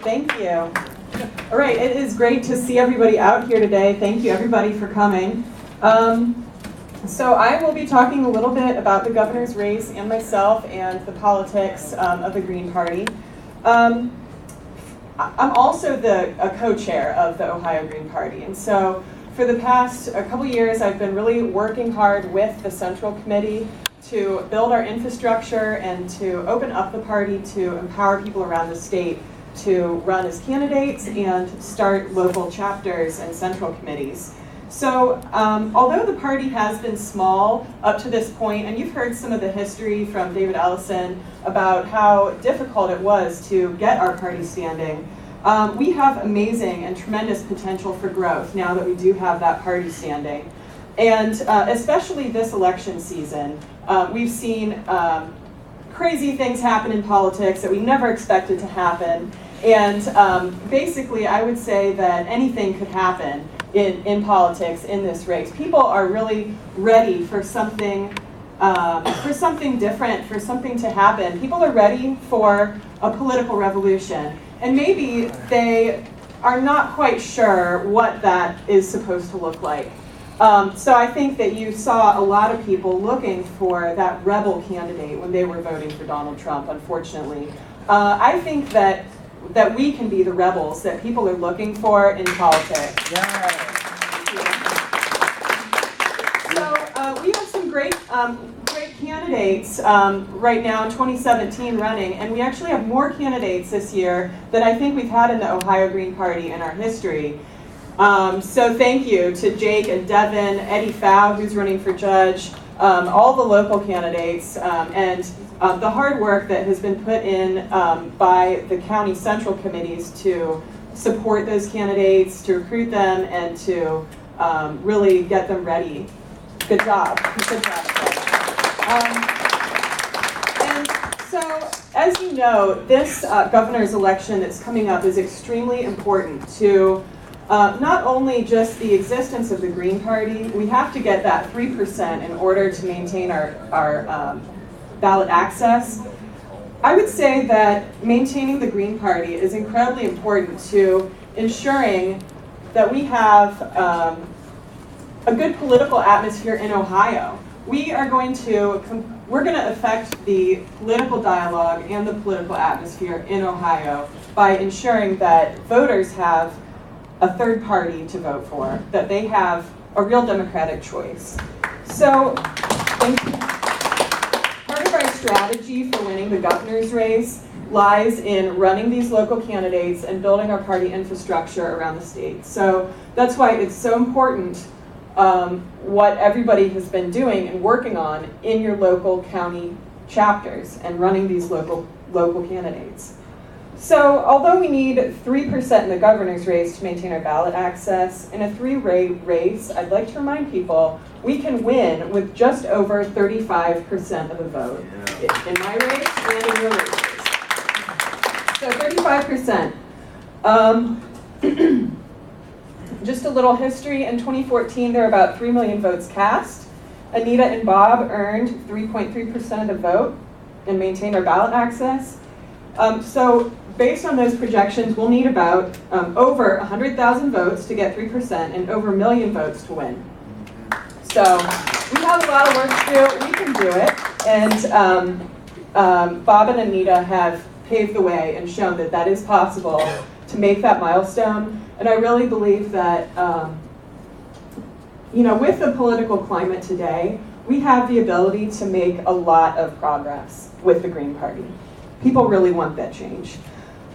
Thank you. All right, it is great to see everybody out here today. Thank you, everybody, for coming. So I will be talking a little bit about the governor's race and myself and the politics of the Green Party. I'm also a co-chair of the Ohio Green Party, and so for the past couple years I've been really working hard with the Central Committee to build our infrastructure and to open up the party to empower people around the state to run as candidates and start local chapters and central committees. So although the party has been small up to this point, and you've heard some of the history from David Ellison about how difficult it was to get our party standing, we have amazing and tremendous potential for growth now that we do have that party standing. And especially this election season, we've seen crazy things happen in politics that we never expected to happen. And basically, I would say that anything could happen in politics in this race. People are really ready for something different, for something to happen. People are ready for a political revolution. And maybe they are not quite sure what that is supposed to look like. So I think that you saw a lot of people looking for that rebel candidate when they were voting for Donald Trump, unfortunately. I think that we can be the rebels that people are looking for in politics. Yeah. So we have some great candidates right now in 2017 running, and we actually have more candidates this year than I think we've had in the Ohio Green Party in our history. So thank you to Jake and Devin, Eddie Fow, who's running for judge, all the local candidates, and the hard work that has been put in by the county central committees to support those candidates, to recruit them, and to really get them ready. Good job. Good job. And so, as you know, this governor's election that's coming up is extremely important to not only just the existence of the Green Party. We have to get that 3% in order to maintain our ballot access. I would say that maintaining the Green Party is incredibly important to ensuring that we have a good political atmosphere in Ohio. We're going to affect the political dialogue and the political atmosphere in Ohio by ensuring that voters have a third party to vote for, that they have a real democratic choice. So, part of our strategy for winning the governor's race lies in running these local candidates and building our party infrastructure around the state. So that's why it's so important what everybody has been doing and working on in your local county chapters and running these local candidates. So although we need 3% in the governor's race to maintain our ballot access, in a three-way race, I'd like to remind people we can win with just over 35% of the vote in my race and in your races. So 35%. Just a little history. In 2014, there were about 3 million votes cast. Anita and Bob earned 3.3% of the vote and maintained our ballot access. So based on those projections, we'll need about over 100,000 votes to get 3% and over 1 million votes to win. So we have a lot of work to do. We can do it. And Bob and Anita have paved the way and shown that that is possible to make that milestone. And I really believe that, with the political climate today, we have the ability to make a lot of progress with the Green Party. People really want that change.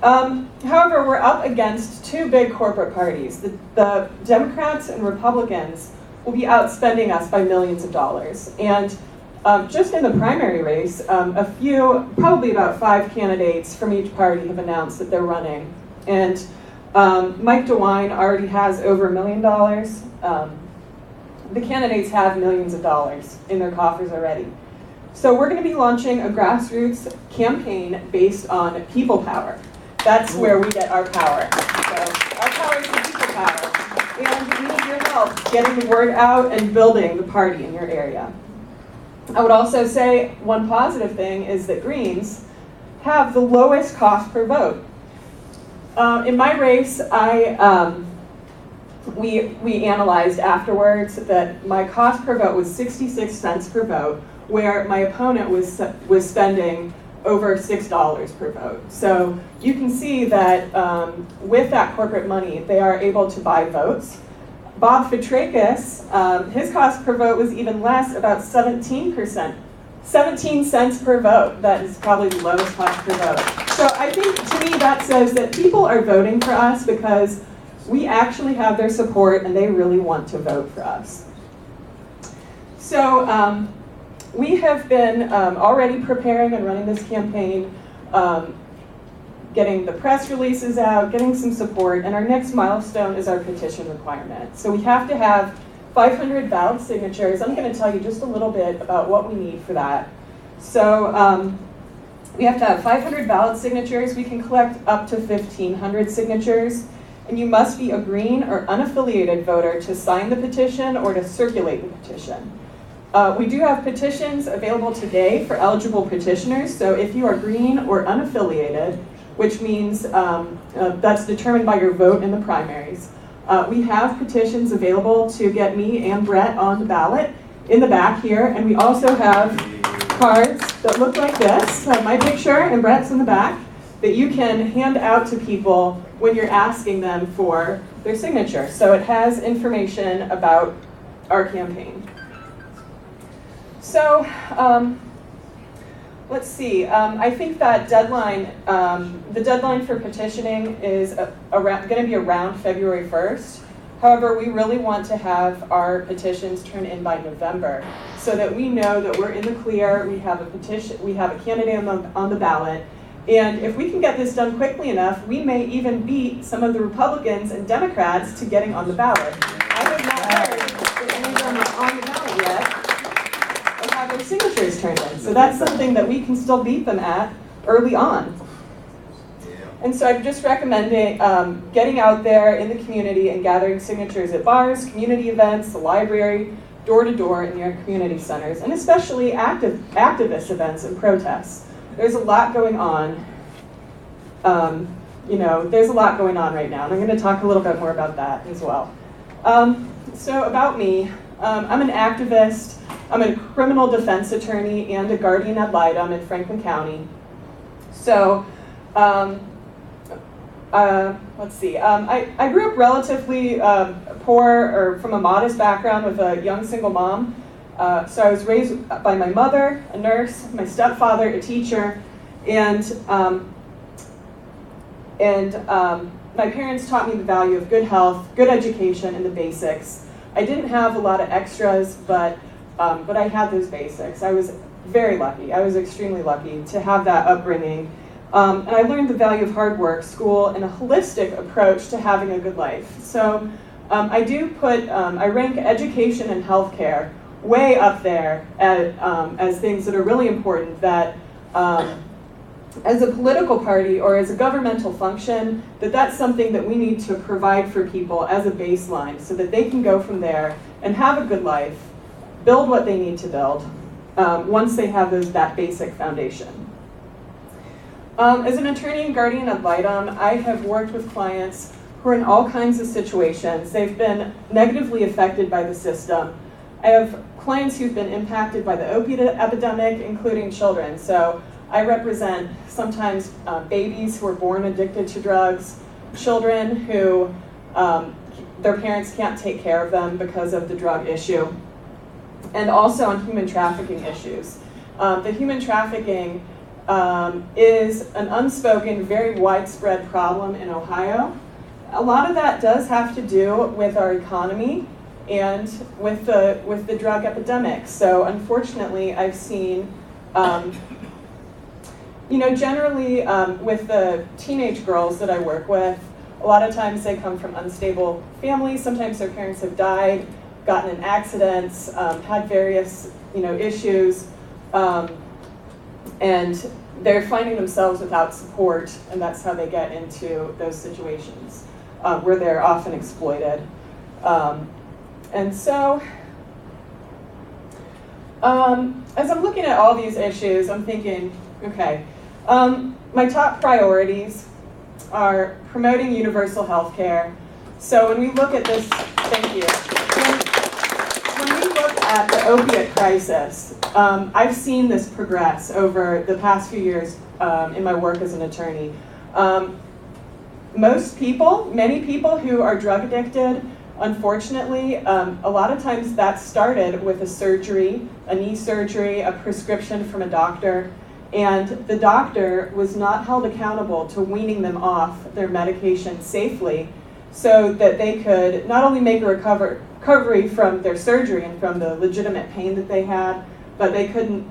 However, we're up against two big corporate parties. The Democrats and Republicans will be outspending us by millions of dollars. And just in the primary race, probably about 5 candidates from each party have announced that they're running. And Mike DeWine already has over $1 million. The candidates have millions of dollars in their coffers already. So we're going to be launching a grassroots campaign based on people power. That's where we get our power. So our power is the people power. And we need your help getting the word out and building the party in your area. I would also say one positive thing is that Greens have the lowest cost per vote. In my race, we analyzed afterwards that my cost per vote was 66 cents per vote, where my opponent was spending over $6 per vote. So you can see that with that corporate money, they are able to buy votes. Bob Fitrakis, his cost per vote was even less, about 17%. 17 cents per vote. That is probably the lowest cost per vote. So I think, to me, that says that people are voting for us because we actually have their support and they really want to vote for us. So we have been already preparing and running this campaign, getting the press releases out, getting some support, and our next milestone is our petition requirement. So we have to have 500 ballot signatures. I'm going to tell you just a little bit about what we need for that. So we have to have 500 ballot signatures. We can collect up to 1,500 signatures. And you must be a green or unaffiliated voter to sign the petition or to circulate the petition. We do have petitions available today for eligible petitioners. So if you are green or unaffiliated, which means that's determined by your vote in the primaries, we have petitions available to get me and Brett on the ballot in the back here. And we also have cards that look like this, my picture and Brett's in the back, that you can hand out to people when you're asking them for their signature. So it has information about our campaign. So let's see, I think that deadline, the deadline for petitioning is going to be around February 1st. However, we really want to have our petitions turned in by November so that we know that we're in the clear, we have a petition, we have a candidate on the ballot, and if we can get this done quickly enough, we may even beat some of the Republicans and Democrats to getting on the ballot. I have not heard that any of them are on the ballot yet and have their signatures turned in. So that's something that we can still beat them at early on. And so I'm just recommending getting out there in the community and gathering signatures at bars, community events, the library, door to door in your community centers, and especially activist events and protests. There's a lot going on. There's a lot going on right now, and I'm going to talk a little bit more about that as well. So about me, I'm an activist. I'm a criminal defense attorney and a guardian ad litem in Franklin County. So let's see. I grew up relatively poor, or from a modest background with a young single mom. So I was raised by my mother, a nurse, my stepfather, a teacher, and my parents taught me the value of good health, good education, and the basics. I didn't have a lot of extras, but I had those basics. I was very lucky. I was extremely lucky to have that upbringing. And I learned the value of hard work, school, and a holistic approach to having a good life. So I rank education and healthcare way up there as things that are really important, that as a political party or as a governmental function, that's something that we need to provide for people as a baseline so that they can go from there and have a good life, build what they need to build once they have that basic foundation. As an attorney and guardian ad litem, I have worked with clients who are in all kinds of situations. They've been negatively affected by the system. I have clients who've been impacted by the opiate epidemic, including children. So I represent sometimes babies who are born addicted to drugs, children who their parents can't take care of them because of the drug issue, and also on human trafficking issues. The human trafficking is an unspoken, very widespread problem in Ohio. A lot of that does have to do with our economy and with the drug epidemic. So unfortunately, I've seen, generally with the teenage girls that I work with, a lot of times they come from unstable families. Sometimes their parents have died, gotten in accidents, had various issues, and they're finding themselves without support, and that's how they get into those situations where they're often exploited. And so, as I'm looking at all these issues, I'm thinking, okay, my top priorities are promoting universal health care. So when we look at this, thank you. When we look at the opiate crisis, I've seen this progress over the past few years in my work as an attorney. Many people who are drug addicted, unfortunately, a lot of times that started with a surgery, a knee surgery, a prescription from a doctor, and the doctor was not held accountable to weaning them off their medication safely so that they could not only make a recovery from their surgery and from the legitimate pain that they had, but they couldn't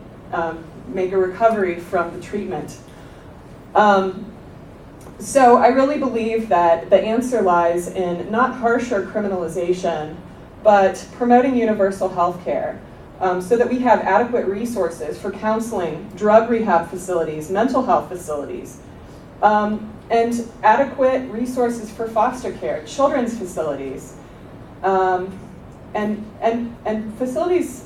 make a recovery from the treatment. So I really believe that the answer lies in not harsher criminalization, but promoting universal health care so that we have adequate resources for counseling, drug rehab facilities, mental health facilities, and adequate resources for foster care, children's facilities, and facilities,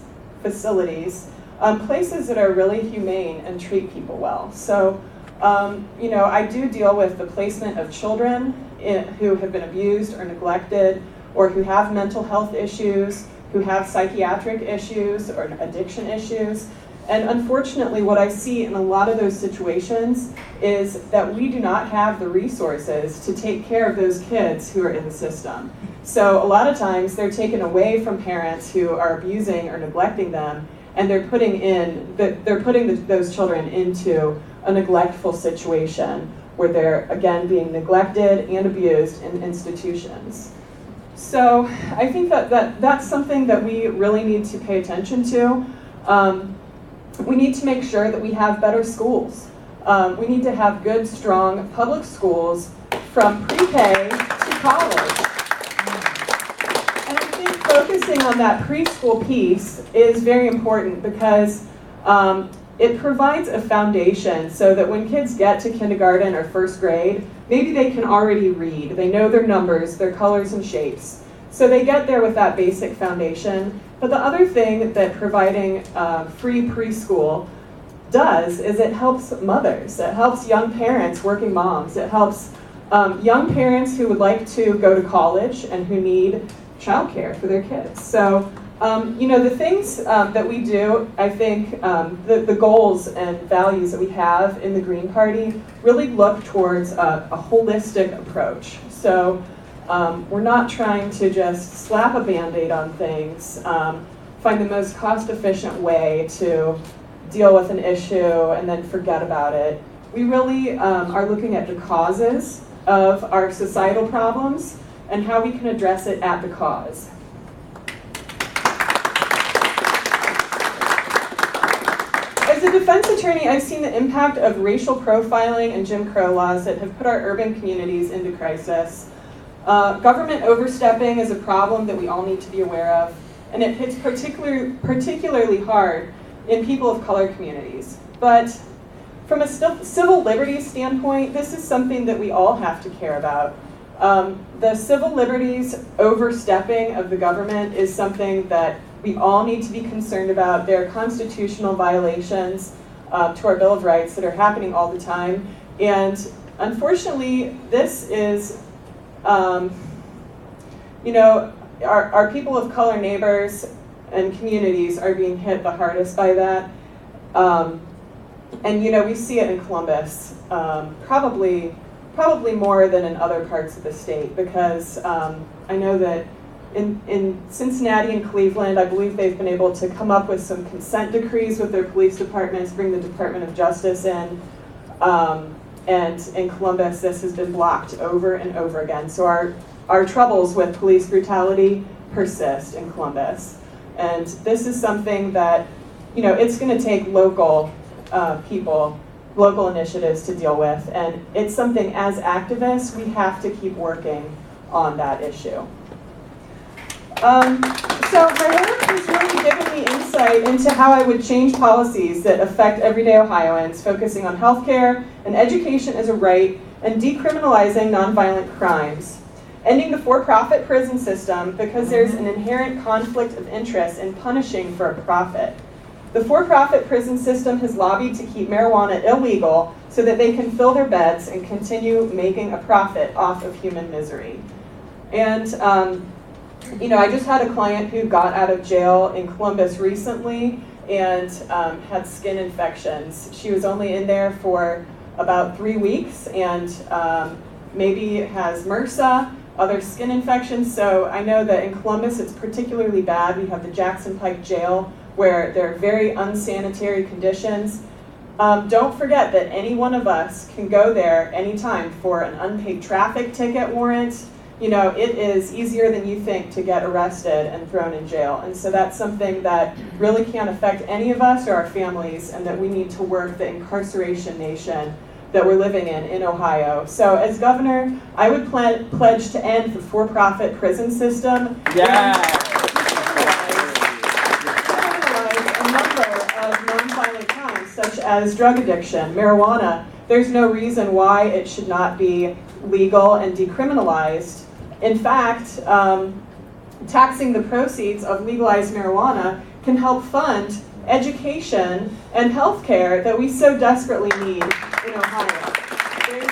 places that are really humane and treat people well. So, I do deal with the placement of children who have been abused or neglected, or who have mental health issues, who have psychiatric issues or addiction issues. And unfortunately, what I see in a lot of those situations is that we do not have the resources to take care of those kids who are in the system. So a lot of times they're taken away from parents who are abusing or neglecting them, and they're putting those children into a neglectful situation where they're, again, being neglected and abused in institutions. So I think that's something that we really need to pay attention to. We need to make sure that we have better schools. We need to have good, strong public schools from pre-K to college. And I think focusing on that preschool piece is very important because it provides a foundation so that when kids get to kindergarten or first grade, maybe they can already read. They know their numbers, their colors and shapes. So they get there with that basic foundation. But the other thing that providing free preschool does is it helps mothers. It helps young parents, working moms. It helps young parents who would like to go to college and who need childcare for their kids. So the things that we do, I think the goals and values that we have in the Green Party really look towards a holistic approach. So we're not trying to just slap a Band-Aid on things, find the most cost-efficient way to deal with an issue and then forget about it. We really are looking at the causes of our societal problems and how we can address it at the cause. As a defense attorney, I've seen the impact of racial profiling and Jim Crow laws that have put our urban communities into crisis. Government overstepping is a problem that we all need to be aware of, and it hits particularly hard in people of color communities. But from a civil liberties standpoint, this is something that we all have to care about. The civil liberties overstepping of the government is something that we all need to be concerned about. There are constitutional violations to our Bill of Rights that are happening all the time. And unfortunately, this is, our people of color neighbors and communities are being hit the hardest by that. And we see it in Columbus, probably more than in other parts of the state, because I know that in Cincinnati and Cleveland, I believe they've been able to come up with some consent decrees with their police departments, bring the Department of Justice in, and in Columbus, this has been blocked over and over again. So our troubles with police brutality persist in Columbus. And this is something that, it's going to take local people, local initiatives to deal with. And it's something, as activists, we have to keep working on that issue. So my work has really given me insight into how I would change policies that affect everyday Ohioans, focusing on healthcare and education as a right, and decriminalizing nonviolent crimes. Ending the for-profit prison system because there's an inherent conflict of interest in punishing for a profit. The for-profit prison system has lobbied to keep marijuana illegal so that they can fill their beds and continue making a profit off of human misery. And I just had a client who got out of jail in Columbus recently and had skin infections. She was only in there for about 3 weeks and maybe has MRSA, other skin infections. So I know that in Columbus it's particularly bad. We have the Jackson Pike Jail where there are very unsanitary conditions. Don't forget that any one of us can go there anytime for an unpaid traffic ticket warrant. It is easier than you think to get arrested and thrown in jail. And so that's something that really can't affect any of us or our families, and that we need to work the incarceration nation that we're living in Ohio. So as governor, I would pledge to end the for-profit prison system. Yeah. A number of nonviolent crimes, such as drug addiction, marijuana. There's no reason why it should not be legal and decriminalized. In fact, taxing the proceeds of legalized marijuana can help fund education and health care that we so desperately need in Ohio. There's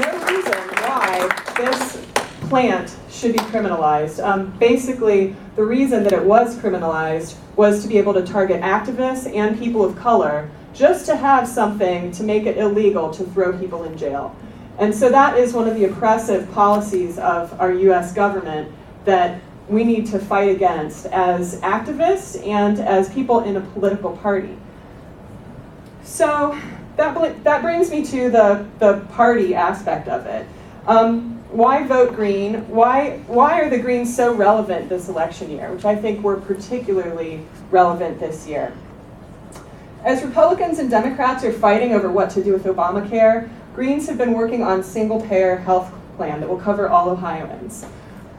no reason why this plant should be criminalized. Basically, the reason that it was criminalized was to be able to target activists and people of color, just to have something to make it illegal to throw people in jail. And so that is one of the oppressive policies of our US government that we need to fight against as activists and as people in a political party. So that brings me to the party aspect of it. Why vote Green? Why are the Greens so relevant this election year, which I think were particularly relevant this year? As Republicans and Democrats are fighting over what to do with Obamacare, Greens have been working on single-payer health plan that will cover all Ohioans.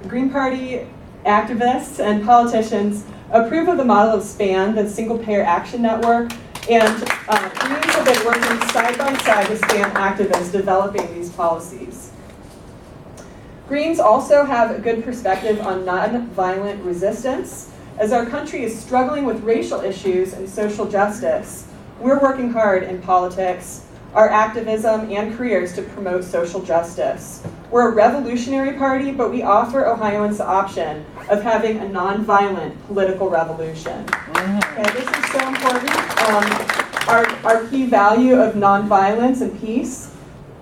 The Green Party activists and politicians approve of the model of SPAN, the Single-Payer Action Network, and Greens have been working side by side with SPAN activists developing these policies. Greens also have a good perspective on nonviolent resistance. As our country is struggling with racial issues and social justice, we're working hard in politics, our activism, and careers to promote social justice. We're a revolutionary party, but we offer Ohioans the option of having a nonviolent political revolution. Okay, this is so important. Our key value of nonviolence and peace.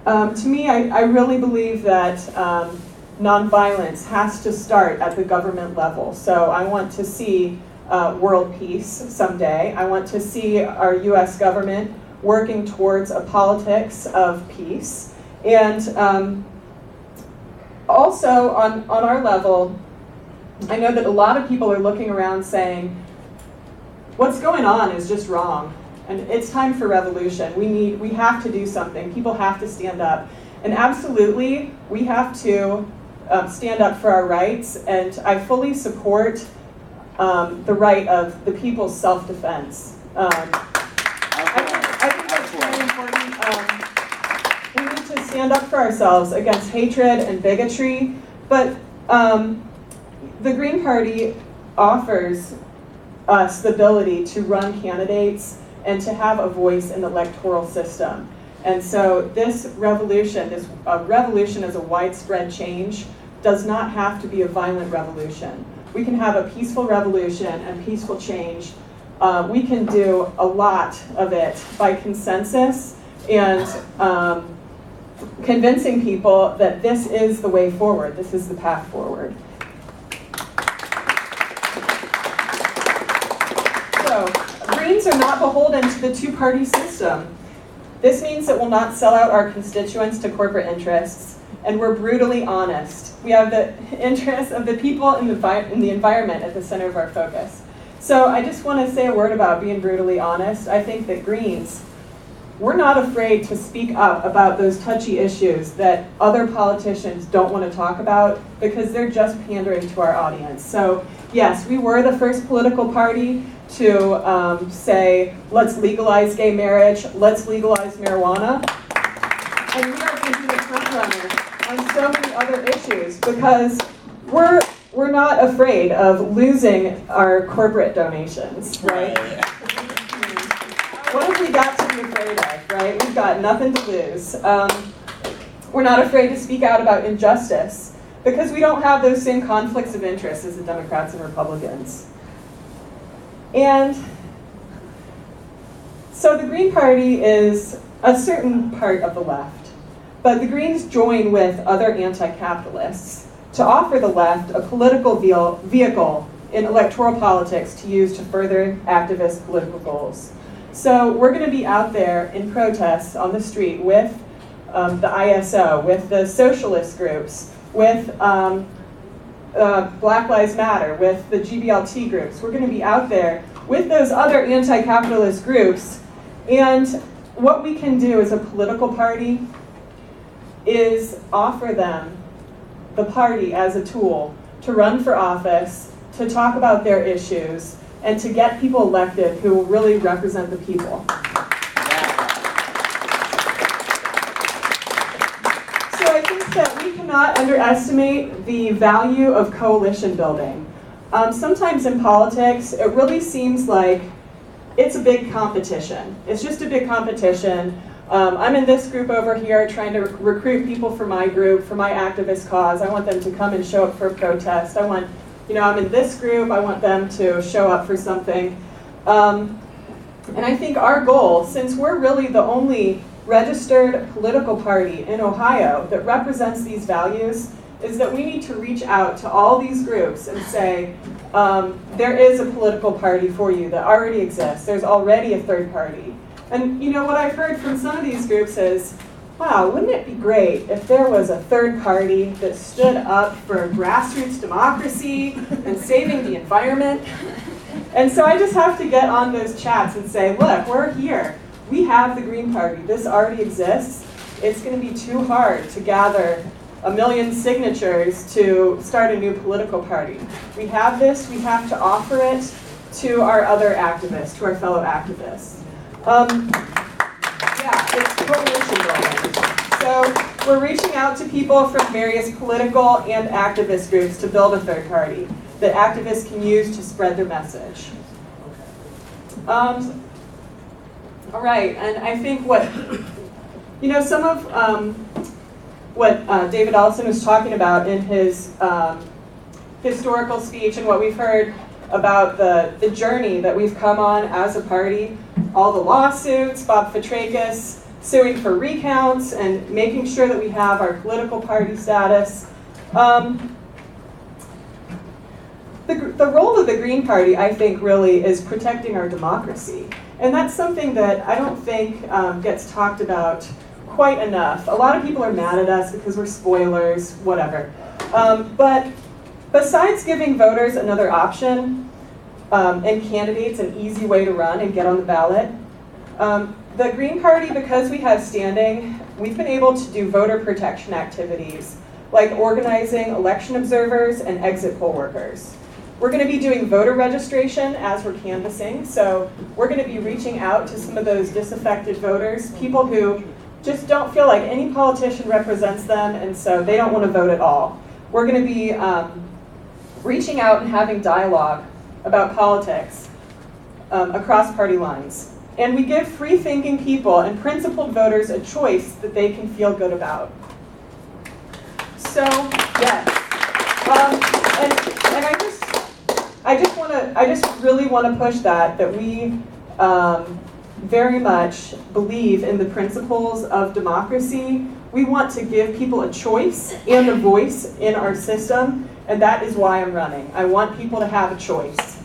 To me, I really believe that nonviolence has to start at the government level. So I want to see world peace someday. I want to see our US government working towards a politics of peace. And also on our level, I know that a lot of people are looking around saying, what's going on is just wrong. And it's time for revolution. We have to do something. People have to stand up. And absolutely, we have to stand up for our rights. And I fully support the right of the people's self-defense. I think that's very important. We need to stand up for ourselves against hatred and bigotry, but the Green Party offers us the ability to run candidates and to have a voice in the electoral system. And so this revolution as a widespread change, does not have to be a violent revolution. We can have a peaceful revolution and peaceful change. We can do a lot of it by consensus and convincing people that this is the way forward, this is the path forward. So, Greens are not beholden to the two-party system. This means that we'll not sell out our constituents to corporate interests, and we're brutally honest. We have the interests of the people in the environment at the center of our focus. So I just want to say a word about being brutally honest. I think that Greens, we're not afraid to speak up about those touchy issues that other politicians don't want to talk about because they're just pandering to our audience. So yes, we were the first political party to say, let's legalize gay marriage, let's legalize marijuana. And we are going to be the front runner on so many other issues because we're not afraid of losing our corporate donations, right? what have we got to be afraid of, right? We've got nothing to lose. We're not afraid to speak out about injustice because we don't have those same conflicts of interest as the Democrats and Republicans. And so the Green Party is a certain part of the left, but the Greens join with other anti-capitalists to offer the left a political vehicle in electoral politics to use to further activist political goals. So we're going to be out there in protests on the street with the ISO, with the socialist groups, with Black Lives Matter, with the GBLT groups. We're going to be out there with those other anti-capitalist groups. And what we can do as a political party is offer them the party as a tool to run for office, to talk about their issues, and to get people elected who will really represent the people. So I think that we cannot underestimate the value of coalition building. Sometimes in politics, it really seems like it's a big competition. It's just a big competition. I'm in this group over here trying to recruit people for my group, for my activist cause. I want them to come and show up for a protest. I'm in this group, I want them to show up for something. And I think our goal, since we're really the only registered political party in Ohio that represents these values, is that we need to reach out to all these groups and say, there is a political party for you that already exists. There's already a third party. And you know what I've heard from some of these groups is, wow, wouldn't it be great if there was a third party that stood up for grassroots democracy and saving the environment? And so I just have to get on those chats and say, look, we're here. We have the Green Party. This already exists. It's going to be too hard to gather 1 million signatures to start a new political party. We have this. We have to offer it to our other activists, to our fellow activists. It's coalition building. So we're reaching out to people from various political and activist groups to build a third party that activists can use to spread their message. All right, and I think some of what David Ellison was talking about in his historical speech and what we've heard about the journey that we've come on as a party, all the lawsuits, Bob Fitrakis suing for recounts and making sure that we have our political party status. The role of the Green Party, I think, really is protecting our democracy. And that's something that I don't think gets talked about quite enough. A lot of people are mad at us because we're spoilers, whatever. But besides giving voters another option and candidates an easy way to run and get on the ballot, the Green Party, because we have standing, we've been able to do voter protection activities like organizing election observers and exit poll workers. We're going to be doing voter registration as we're canvassing, so we're going to be reaching out to some of those disaffected voters, people who just don't feel like any politician represents them, and so they don't want to vote at all. We're going to be reaching out and having dialogue about politics across party lines. And we give free-thinking people and principled voters a choice that they can feel good about. So, yes. And I just really want to push that we very much believe in the principles of democracy. We want to give people a choice and a voice in our system, and that is why I'm running. I want people to have a choice.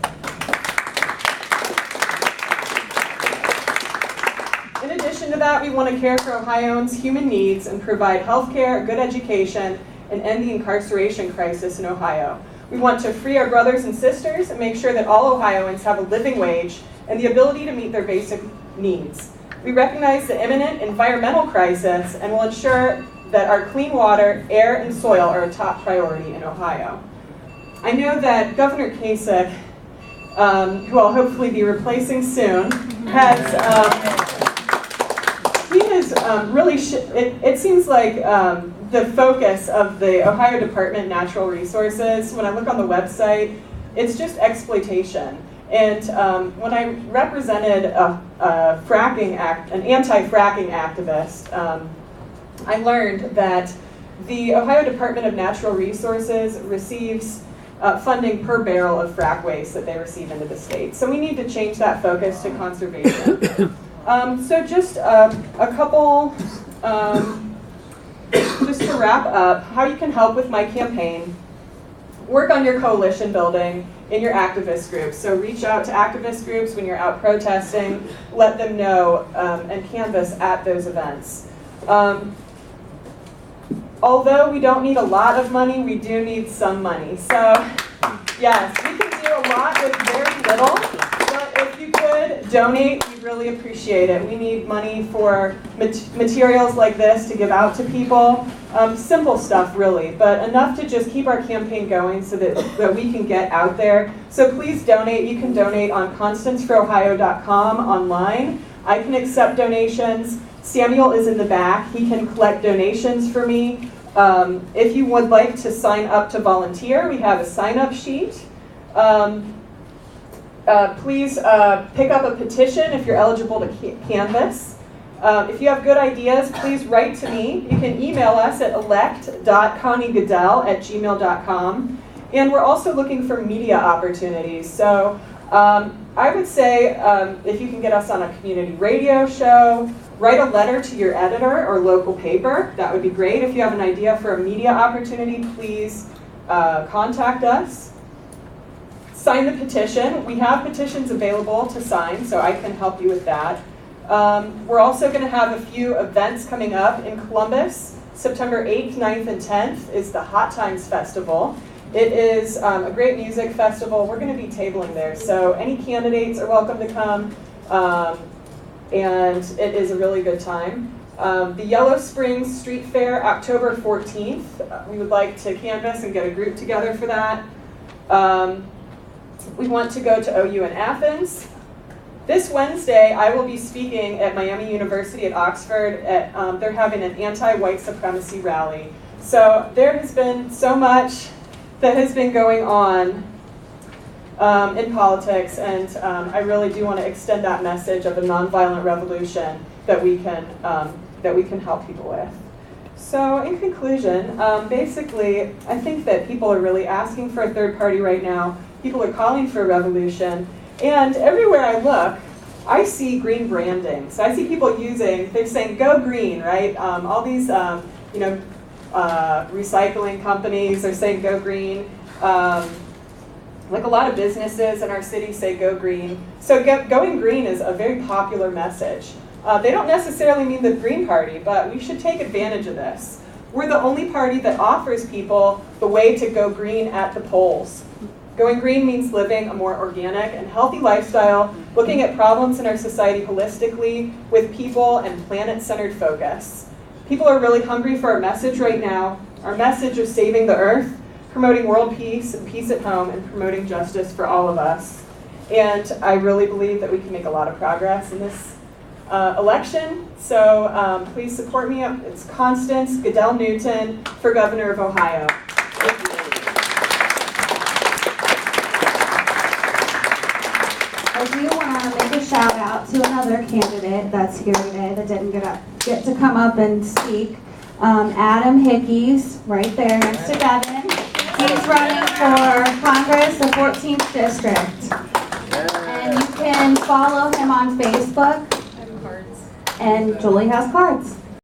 In addition to that, we want to care for Ohioans' human needs and provide health care, good education, and end the incarceration crisis in Ohio. We want to free our brothers and sisters and make sure that all Ohioans have a living wage and the ability to meet their basic needs. We recognize the imminent environmental crisis and will ensure that our clean water, air, and soil are a top priority in Ohio. I know that Governor Kasich, who I'll hopefully be replacing soon, really, it seems like the focus of the Ohio Department of Natural Resources, when I look on the website, it's just exploitation. And when I represented an anti-fracking activist, I learned that the Ohio Department of Natural Resources receives funding per barrel of frack waste that they receive into the state. So we need to change that focus to conservation. So just a couple, just to wrap up, how you can help with my campaign. Work on your coalition building in your activist groups. So reach out to activist groups when you're out protesting, let them know, and canvass at those events. Although we don't need a lot of money, we do need some money. So yes, we can do a lot with very little, but if you could donate, we'd really appreciate it. We need money for materials like this to give out to people. Simple stuff really, but enough to just keep our campaign going so that we can get out there. So please donate. You can donate on constanceforohio.com online. I can accept donations. Samuel is in the back. He can collect donations for me. If you would like to sign up to volunteer, we have a sign-up sheet. Please pick up a petition if you're eligible to canvass. If you have good ideas, please write to me. You can email us at elect.conniegadell@gmail.com. And we're also looking for media opportunities. So I would say if you can get us on a community radio show, write a letter to your editor or local paper. That would be great. If you have an idea for a media opportunity, please contact us. Sign the petition. We have petitions available to sign, so I can help you with that. We're also going to have a few events coming up in Columbus. September 8th, 9th, and 10th is the Hot Times Festival. It is a great music festival. We're going to be tabling there, so any candidates are welcome to come. And it is a really good time. The Yellow Springs Street Fair, October 14th. We would like to canvass and get a group together for that. We want to go to OU in Athens. This Wednesday, I will be speaking at Miami University at Oxford. They're having an anti-white supremacy rally. So there has been so much that has been going on in politics, and I really do want to extend that message of a nonviolent revolution that we can help people with. So in conclusion, basically, I think that people are really asking for a third party right now. People are calling for a revolution, and everywhere I look, I see green branding. So I see people they're saying "Go green," right? All these, recycling companies are saying "Go green." Like a lot of businesses in our city say "Go green." So going green is a very popular message. They don't necessarily mean the Green Party, but we should take advantage of this. We're the only party that offers people the way to go green at the polls. Going green means living a more organic and healthy lifestyle, looking at problems in our society holistically with people and planet-centered focus. People are really hungry for our message right now, our message of saving the earth, promoting world peace and peace at home, and promoting justice for all of us. And I really believe that we can make a lot of progress in this election. So please support me. It's Constance Gadell-Newton for Governor of Ohio. Thank you. I do want to make a shout out to another candidate that's here today that didn't get to come up and speak. Adam Hickey's right there next to Devin. He's running for Congress, the 14th District. And you can follow him on Facebook. And Julie has cards.